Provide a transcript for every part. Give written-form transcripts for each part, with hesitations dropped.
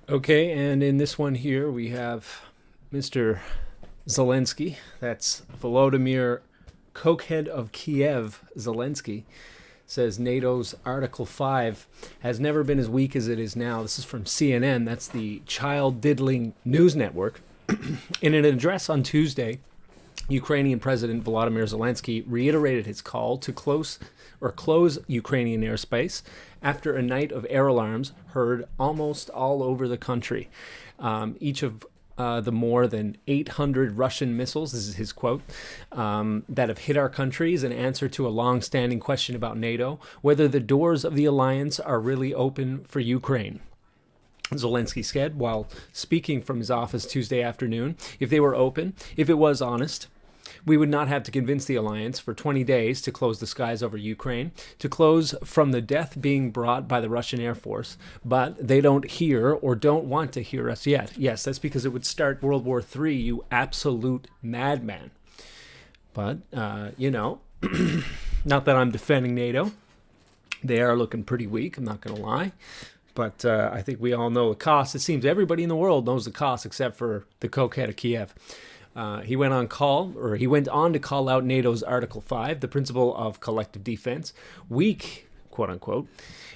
Okay, and in this one here, we have Mr. Zelensky. That's Volodymyr Cokehead of Kiev Zelensky. Says NATO's Article 5 has never been as weak as it is now. This is from CNN. That's the child diddling news network. In an address on Tuesday, Ukrainian President Volodymyr Zelensky reiterated his call to close Ukrainian airspace after a night of air alarms heard almost all over the country. Each of the more than 800 Russian missiles, this is his quote, that have hit our country is an answer to a long-standing question about NATO, whether the doors of the alliance are really open for Ukraine. Zelensky said while speaking from his office Tuesday afternoon, if they were open, if it was honest, we would not have to convince the alliance for 20 days to close the skies over Ukraine, to close from the death being brought by the Russian Air Force. But they don't hear or don't want to hear us yet. Yes, that's because it would start World War III, you absolute madman. But, not that I'm defending NATO. They are looking pretty weak, I'm not going to lie. But I think we all know the cost. It seems everybody in the world knows the cost except for the cokehead of Kiev. He went on to call out NATO's Article 5, the principle of collective defense, weak, quote unquote,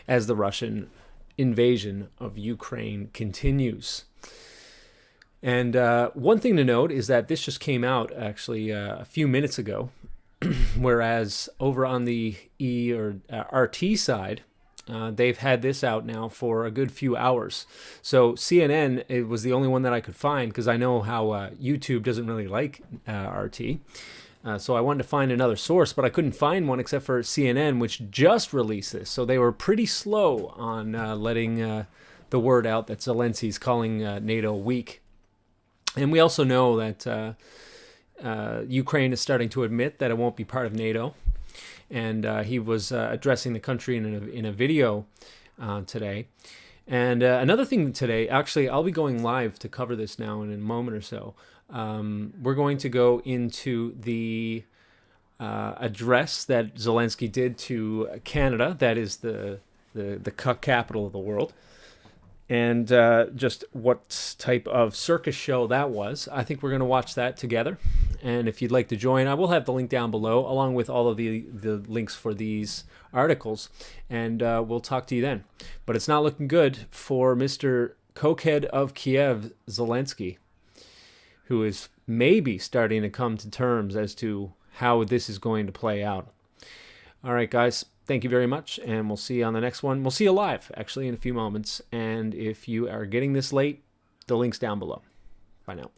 as the Russian invasion of Ukraine continues. And one thing to note is that this just came out actually a few minutes ago, whereas over on the RT side, they've had this out now for a good few hours. So CNN, it was the only one that I could find because I know how YouTube doesn't really like RT. So I wanted to find another source, but I couldn't find one except for CNN, which just released this. So they were pretty slow on letting the word out that Zelensky's calling NATO weak. And we also know that Ukraine is starting to admit that it won't be part of NATO. And he was addressing the country in a video today. And another thing today, actually, I'll be going live to cover this now in a moment or so. We're going to go into the address that Zelensky did to Canada, that is the capital of the world, and just what type of circus show that was. I think we're going to watch that together. And if you'd like to join, I will have the link down below, along with all of the links for these articles. And we'll talk to you then. But it's not looking good for Mr. Cokehead of Kiev, Zelensky, who is maybe starting to come to terms as to how this is going to play out. All right, guys. Thank you very much, and we'll see you on the next one. We'll see you live, actually, in a few moments. And if you are getting this late, the link's down below. Bye now.